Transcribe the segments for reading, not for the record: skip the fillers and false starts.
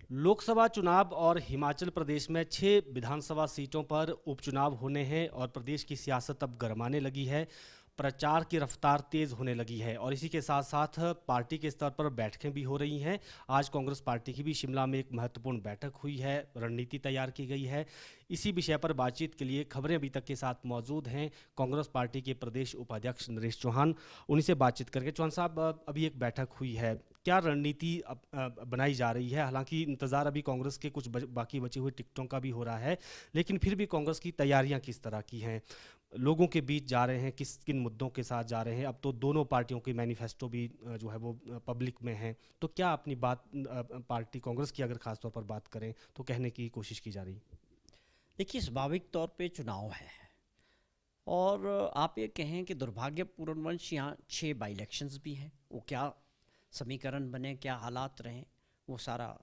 लोकसभा चुनाव और हिमाचल प्रदेश में 6 विधानसभा सीटों पर उपचुनाव होने हैं और प्रदेश की सियासत अब गरमाने लगी है। प्रचार की रफ्तार तेज होने लगी है और इसी के साथ साथ पार्टी के स्तर पर बैठकें भी हो रही हैं। आज कांग्रेस पार्टी की भी शिमला में एक महत्वपूर्ण बैठक हुई है, रणनीति तैयार की गई है। इसी विषय पर बातचीत के लिए खबरें अभी तक के साथ मौजूद हैं कांग्रेस पार्टी के प्रदेश उपाध्यक्ष नरेश चौहान। उन्हीं से बातचीत करके चौहान साहब, अभी एक बैठक हुई है, क्या रणनीति बनाई जा रही है? हालांकि इंतजार अभी कांग्रेस के कुछ बाकी बचे हुए टिकटों का भी हो रहा है, लेकिन फिर भी कांग्रेस की तैयारियां किस तरह की हैं? लोगों के बीच जा रहे हैं, किस किन मुद्दों के साथ जा रहे हैं? अब तो दोनों पार्टियों की मैनिफेस्टो भी जो है वो पब्लिक में है, तो क्या अपनी बात पार्टी कांग्रेस की अगर खासतौर पर बात करें तो कहने की कोशिश की जा रही? देखिए, स्वाभाविक तौर पे चुनाव है और आप ये कहें कि दुर्भाग्यपूर्णवश यहाँ 6 बाई इलेक्शंस भी हैं। वो क्या समीकरण बने, क्या हालात रहें, वो सारा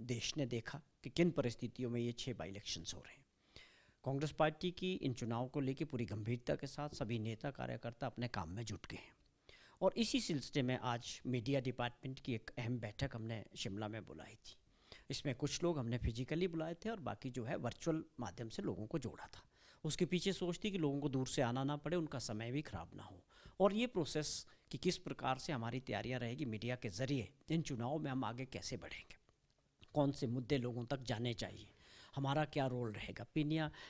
देश ने देखा कि किन परिस्थितियों में ये 6 बाई इलेक्शंस हो रहे हैं। कांग्रेस पार्टी की इन चुनाव को लेकर पूरी गंभीरता के साथ सभी नेता कार्यकर्ता अपने काम में जुट गए हैं और इसी सिलसिले में आज मीडिया डिपार्टमेंट की एक अहम बैठक हमने शिमला में बुलाई थी। इसमें कुछ लोग हमने फिजिकली बुलाए थे और बाकी जो है वर्चुअल माध्यम से लोगों को जोड़ा था। उसके पीछे सोच थी कि लोगों को दूर से आना ना पड़े, उनका समय भी खराब ना हो, और ये प्रोसेस कि किस प्रकार से हमारी तैयारियां रहेगी मीडिया के ज़रिए इन चुनाव में हम आगे कैसे बढ़ेंगे, कौन से मुद्दे लोगों तक जाने चाहिए, हमारा क्या रोल रहेगा,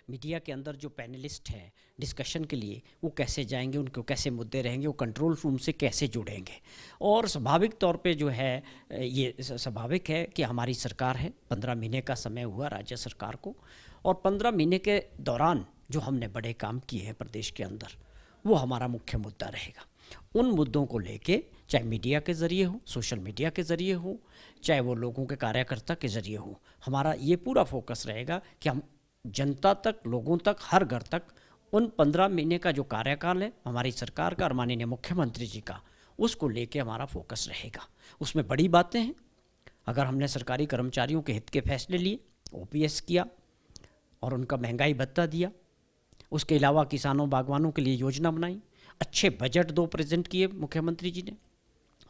मीडिया के अंदर जो पैनलिस्ट हैं डिस्कशन के लिए वो कैसे जाएंगे, उनको कैसे मुद्दे रहेंगे, वो कंट्रोल रूम से कैसे जुड़ेंगे। और स्वाभाविक तौर पे जो है ये स्वाभाविक है कि हमारी सरकार है, 15 महीने का समय हुआ राज्य सरकार को, और 15 महीने के दौरान जो हमने बड़े काम किए हैं प्रदेश के अंदर वो हमारा मुख्य मुद्दा रहेगा। उन मुद्दों को लेके चाहे मीडिया के ज़रिए हो, सोशल मीडिया के ज़रिए हो, चाहे वो लोगों के कार्यकर्ता के ज़रिए हो, हमारा ये पूरा फोकस रहेगा कि हम जनता तक, लोगों तक, हर घर तक उन 15 महीने का जो कार्यकाल है हमारी सरकार का और माननीय मुख्यमंत्री जी का, उसको लेके हमारा फोकस रहेगा। उसमें बड़ी बातें हैं। अगर हमने सरकारी कर्मचारियों के हित के फैसले लिए, OPS किया और उनका महंगाई भत्ता दिया, उसके अलावा किसानों बागवानों के लिए योजना बनाई, अच्छे बजट 2 प्रेजेंट किए मुख्यमंत्री जी ने,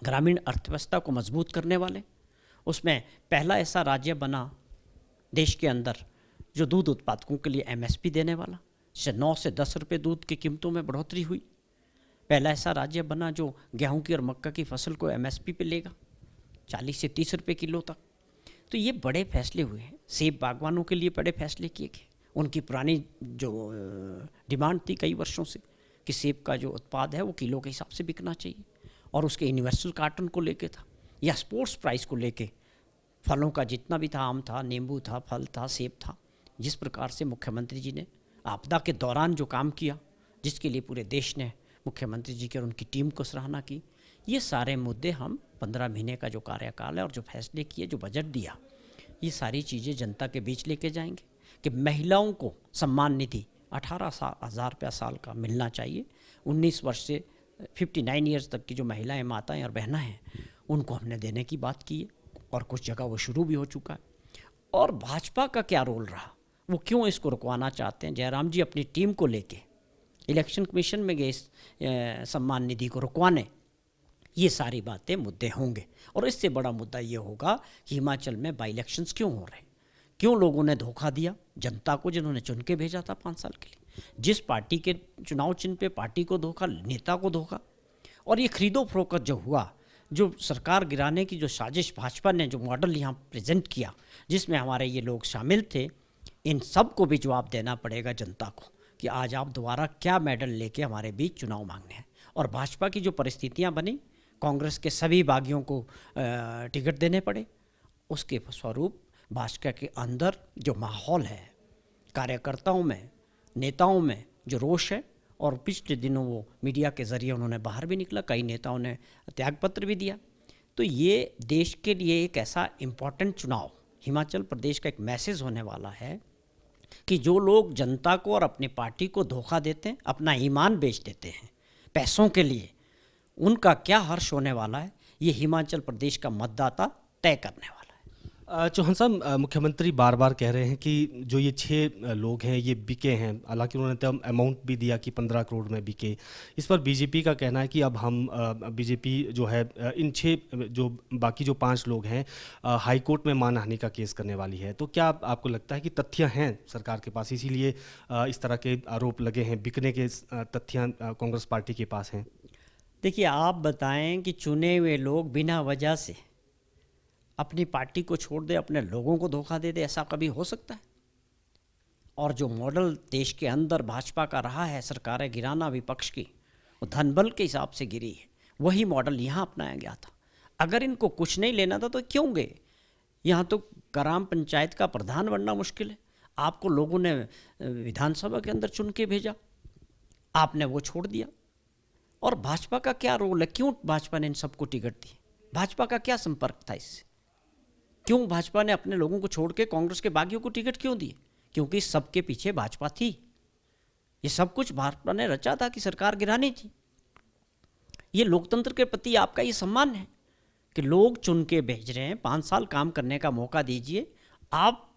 ग्रामीण अर्थव्यवस्था को मजबूत करने वाले, उसमें पहला ऐसा राज्य बना देश के अंदर जो दूध उत्पादकों के लिए MSP देने वाला, जिससे 9 से 10 रुपये दूध की कीमतों में बढ़ोतरी हुई। पहला ऐसा राज्य बना जो गेहूं की और मक्का की फसल को MSP पे लेगा 40 से 30 रुपये किलो तक। तो ये बड़े फैसले हुए हैं। सेब बागवानों के लिए बड़े फैसले किए गए। उनकी पुरानी जो डिमांड थी कई वर्षों से कि सेब का जो उत्पाद है वो किलो के हिसाब से बिकना चाहिए, और उसके यूनिवर्सल कार्टन को लेके था, या स्पोर्ट्स प्राइस को लेके, फलों का जितना भी था, आम था, नींबू था, फल था, सेब था, जिस प्रकार से मुख्यमंत्री जी ने आपदा के दौरान जो काम किया, जिसके लिए पूरे देश ने मुख्यमंत्री जी की और उनकी टीम को सराहना की, ये सारे मुद्दे हम 15 महीने का जो कार्यकाल है और जो फैसले किए, जो बजट दिया, ये सारी चीज़ें जनता के बीच लेके जाएंगे कि महिलाओं को सम्मान निधि 18,000 रुपया साल का मिलना चाहिए। 19 वर्ष से 59 ईयर्स तक की जो महिलाएं, माताएं और बहनें हैं, उनको हमने देने की बात की है और कुछ जगह वो शुरू भी हो चुका है। और भाजपा का क्या रोल रहा, वो क्यों इसको रुकवाना चाहते हैं? जयराम जी अपनी टीम को लेके इलेक्शन कमीशन में गए सम्मान निधि को रुकवाने। ये सारी बातें मुद्दे होंगे, और इससे बड़ा मुद्दा ये होगा कि हिमाचल में बाई इलेक्शंस क्यों हो रहे हैं, क्यों लोगों ने धोखा दिया जनता को, जिन्होंने चुन के भेजा था 5 साल के लिए, जिस पार्टी के चुनाव चिन्ह पे पार्टी को धोखा, नेता को धोखा। और ये खरीदो फरोख्त जो हुआ, जो सरकार गिराने की जो साजिश भाजपा ने जो मॉडल यहाँ प्रेजेंट किया, जिसमें हमारे ये लोग शामिल थे, इन सब को भी जवाब देना पड़ेगा जनता को कि आज आप दोबारा क्या मेडल लेके हमारे बीच चुनाव मांगने हैं। और भाजपा की जो परिस्थितियाँ बनी, कांग्रेस के सभी बागियों को टिकट देने पड़े, उसके स्वरूप भाजपा के अंदर जो माहौल है, कार्यकर्ताओं में, नेताओं में जो रोष है, और पिछले दिनों वो मीडिया के ज़रिए उन्होंने बाहर भी निकला, कई नेताओं ने त्यागपत्र भी दिया। तो ये देश के लिए एक ऐसा इम्पॉर्टेंट चुनाव, हिमाचल प्रदेश का एक मैसेज होने वाला है कि जो लोग जनता को और अपनी पार्टी को धोखा देते हैं, अपना ईमान बेच देते हैं पैसों के लिए, उनका क्या हर्ष होने वाला है, ये हिमाचल प्रदेश का मतदाता तय करने वाला है। चौहान साहब, मुख्यमंत्री बार बार कह रहे हैं कि जो ये 6 लोग हैं ये बिके हैं। हालांकि उन्होंने तो अमाउंट भी दिया कि 15 करोड़ में बिके। इस पर बीजेपी का कहना है कि अब हम बीजेपी जो है इन 6 जो बाकी जो 5 लोग हैं हाई कोर्ट में मानहानि का केस करने वाली है। तो क्या आपको लगता है कि तथ्य हैं सरकार के पास, इसीलिए इस तरह के आरोप लगे हैं, बिकने के तथ्य कांग्रेस पार्टी के पास हैं? देखिए, आप बताएं कि चुने हुए लोग बिना वजह से अपनी पार्टी को छोड़ दे, अपने लोगों को धोखा दे दे, ऐसा कभी हो सकता है? और जो मॉडल देश के अंदर भाजपा का रहा है सरकारें गिराना विपक्ष की, वो धनबल के हिसाब से गिरी है, वही मॉडल यहाँ अपनाया गया था। अगर इनको कुछ नहीं लेना था तो क्यों गए? यहाँ तो ग्राम पंचायत का प्रधान बनना मुश्किल है, आपको लोगों ने विधानसभा के अंदर चुन के भेजा, आपने वो छोड़ दिया। और भाजपा का क्या रोल है? क्यों भाजपा ने इन सबको टिकट दी? भाजपा का क्या संपर्क था इससे? क्यों भाजपा ने अपने लोगों को छोड़ के कांग्रेस के बागियों को टिकट क्यों दिए? क्योंकि सबके पीछे भाजपा थी। ये सब कुछ भाजपा ने रचा था कि सरकार गिरानी थी। ये लोकतंत्र के प्रति आपका ये सम्मान है कि लोग चुन के भेज रहे हैं, 5 साल काम करने का मौका दीजिए। आप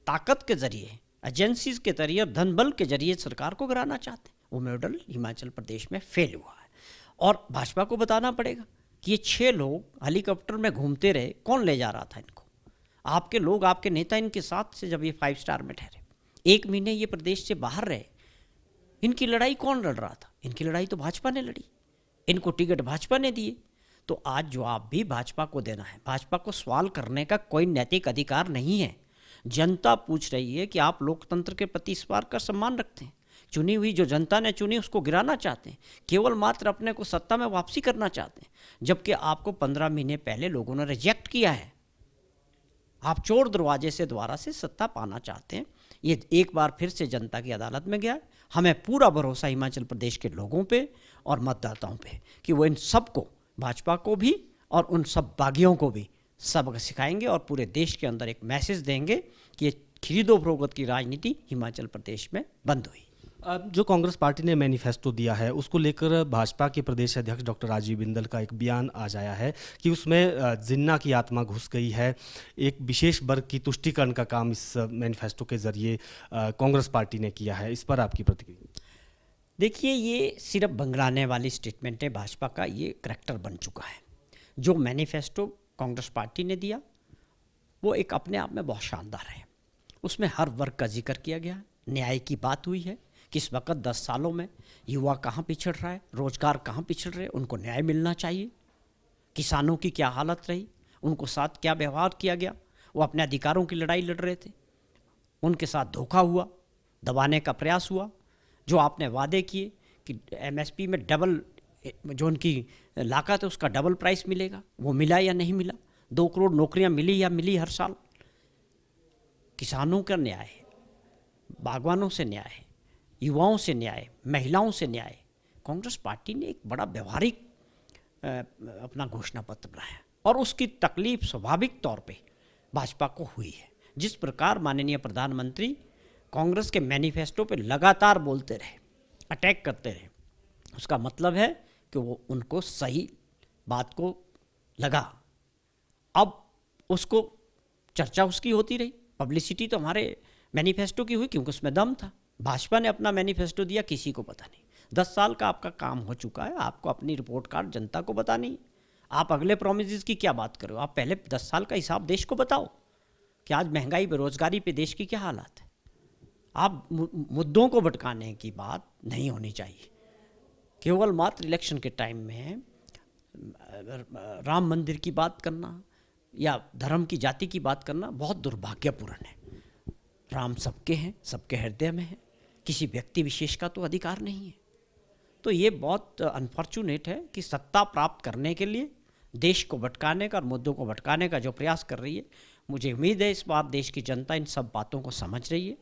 ताकत के जरिए, एजेंसीज के जरिए, धन बल के जरिए सरकार को गिराना चाहते हैं। वो मॉडल हिमाचल प्रदेश में फेल हुआ है और भाजपा को बताना पड़ेगा कि ये 6 लोग हेलीकॉप्टर में घूमते रहे, कौन ले जा रहा था इनको? आपके लोग, आपके नेता इनके साथ से जब ये 5 स्टार में ठहरे, 1 महीने ये प्रदेश से बाहर रहे, इनकी लड़ाई कौन लड़ रहा था? इनकी लड़ाई तो भाजपा ने लड़ी, इनको टिकट भाजपा ने दिए। तो आज जवाब भी भाजपा को देना है। भाजपा को सवाल करने का कोई नैतिक अधिकार नहीं है। जनता पूछ रही है कि आप लोकतंत्र के प्रति इस बार का सम्मान रखते हैं? चुनी हुई जो जनता ने चुनी उसको गिराना चाहते हैं, केवल मात्र अपने को सत्ता में वापसी करना चाहते हैं, जबकि आपको 15 महीने पहले लोगों ने रिजेक्ट किया है। आप चोर दरवाजे से दोबारा से सत्ता पाना चाहते हैं। ये एक बार फिर से जनता की अदालत में गया है। हमें पूरा भरोसा हिमाचल प्रदेश के लोगों पे और मतदाताओं पे कि वो इन सबको, भाजपा को भी और उन सब बागियों को भी सबक सिखाएंगे और पूरे देश के अंदर एक मैसेज देंगे कि ये खरीदो फरोख्त की राजनीति हिमाचल प्रदेश में बंद हुई। जो कांग्रेस पार्टी ने मैनिफेस्टो दिया है उसको लेकर भाजपा के प्रदेश अध्यक्ष डॉक्टर राजीव बिंदल का एक बयान आज आया है कि उसमें जिन्ना की आत्मा घुस गई है। एक विशेष वर्ग की तुष्टीकरण का काम इस मैनिफेस्टो के जरिए कांग्रेस पार्टी ने किया है। इस पर आपकी प्रतिक्रिया? देखिए, ये सिर्फ बंगलाने वाली स्टेटमेंट है। भाजपा का ये करैक्टर बन चुका है। जो मैनिफेस्टो कांग्रेस पार्टी ने दिया वो एक अपने आप में बहुत शानदार है। उसमें हर वर्ग का जिक्र किया गया, न्याय की बात हुई है कि इस वक्त 10 सालों में युवा कहाँ पिछड़ रहा है, रोजगार कहाँ पिछड़ रहे, उनको न्याय मिलना चाहिए। किसानों की क्या हालत रही, उनको साथ क्या व्यवहार किया गया, वो अपने अधिकारों की लड़ाई लड़ रहे थे, उनके साथ धोखा हुआ, दबाने का प्रयास हुआ। जो आपने वादे किए कि एमएसपी में डबल, जो उनकी लागत है उसका डबल प्राइस मिलेगा, वो मिला या नहीं मिला? 2 करोड़ नौकरियां मिली या मिली हर साल? किसानों का न्याय है, बागवानों से न्याय है, युवाओं से न्याय, महिलाओं से न्याय। कांग्रेस पार्टी ने एक बड़ा व्यवहारिक अपना घोषणा पत्र बनाया और उसकी तकलीफ स्वाभाविक तौर पे भाजपा को हुई है। जिस प्रकार माननीय प्रधानमंत्री कांग्रेस के मैनिफेस्टो पे लगातार बोलते रहे, अटैक करते रहे, उसका मतलब है कि वो उनको सही बात को लगा। अब उसको चर्चा उसकी होती रही, पब्लिसिटी तो हमारे मैनिफेस्टो की हुई क्योंकि उसमें दम था। भाजपा ने अपना मैनिफेस्टो दिया, किसी को पता नहीं। 10 साल का आपका काम हो चुका है, आपको अपनी रिपोर्ट कार्ड जनता को बतानी है। आप अगले प्रोमिसेस की क्या बात करो? आप पहले 10 साल का हिसाब देश को बताओ कि आज महंगाई, बेरोजगारी पे देश की क्या हालात है। आप मुद्दों को भटकाने की बात नहीं होनी चाहिए। केवल मात्र इलेक्शन के टाइम में राम मंदिर की बात करना या धर्म की, जाति की बात करना बहुत दुर्भाग्यपूर्ण है। राम सबके हैं, सबके हृदय में है, किसी व्यक्ति विशेष का तो अधिकार नहीं है। तो ये बहुत अनफॉर्चुनेट है कि सत्ता प्राप्त करने के लिए देश को भटकाने का और मुद्दों को भटकाने का जो प्रयास कर रही है, मुझे उम्मीद है इस बार देश की जनता इन सब बातों को समझ रही है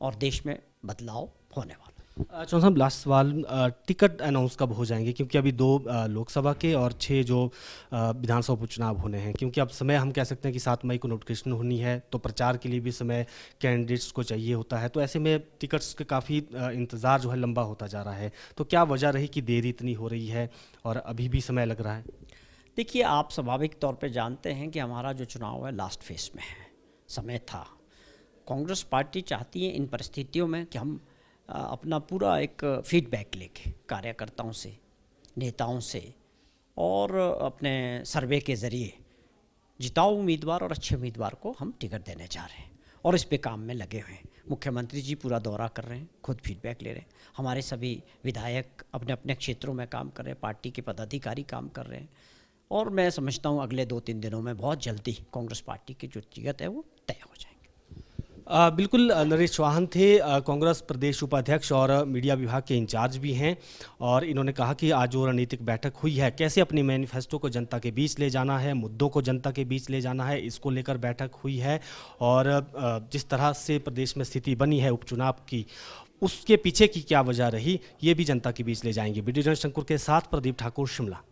और देश में बदलाव होने वाला। चौहान साहब, लास्ट सवाल, टिकट अनाउंस कब हो जाएंगे? क्योंकि अभी 2 लोकसभा के और 6 जो विधानसभा उपचुनाव होने हैं, क्योंकि अब समय हम कह सकते हैं कि 7 मई को नोटिफिकेशन होनी है, तो प्रचार के लिए भी समय कैंडिडेट्स को चाहिए होता है। तो ऐसे में टिकट्स के काफ़ी इंतज़ार जो है लंबा होता जा रहा है। तो क्या वजह रही कि देरी इतनी हो रही है और अभी भी समय लग रहा है? देखिए, आप स्वाभाविक तौर पे जानते हैं कि हमारा जो चुनाव है लास्ट फेज में है, समय था। कांग्रेस पार्टी चाहती है इन परिस्थितियों में कि हम अपना पूरा एक फीडबैक लेके कार्यकर्ताओं से, नेताओं से और अपने सर्वे के ज़रिए जिताऊ उम्मीदवार और अच्छे उम्मीदवार को हम टिकट देने जा रहे हैं और इस पे काम में लगे हुए हैं। मुख्यमंत्री जी पूरा दौरा कर रहे हैं, खुद फीडबैक ले रहे हैं, हमारे सभी विधायक अपने अपने क्षेत्रों में काम कर रहे हैं, पार्टी के पदाधिकारी काम कर रहे हैं और मैं समझता हूँ अगले 2-3 दिनों में बहुत जल्दी कांग्रेस पार्टी की जो टिकट है वो तय हो जाएंगे। बिल्कुल, नरेश चौहान थे, कांग्रेस प्रदेश उपाध्यक्ष और मीडिया विभाग के इंचार्ज भी हैं और इन्होंने कहा कि आज जो रणनीतिक बैठक हुई है, कैसे अपनी मैनिफेस्टो को जनता के बीच ले जाना है, मुद्दों को जनता के बीच ले जाना है, इसको लेकर बैठक हुई है और जिस तरह से प्रदेश में स्थिति बनी है उपचुनाव की, उसके पीछे की क्या वजह रही, ये भी जनता के बीच ले जाएंगे। वीडियो जर्नलिस्ट अंकुर के साथ प्रदीप ठाकुर, शिमला।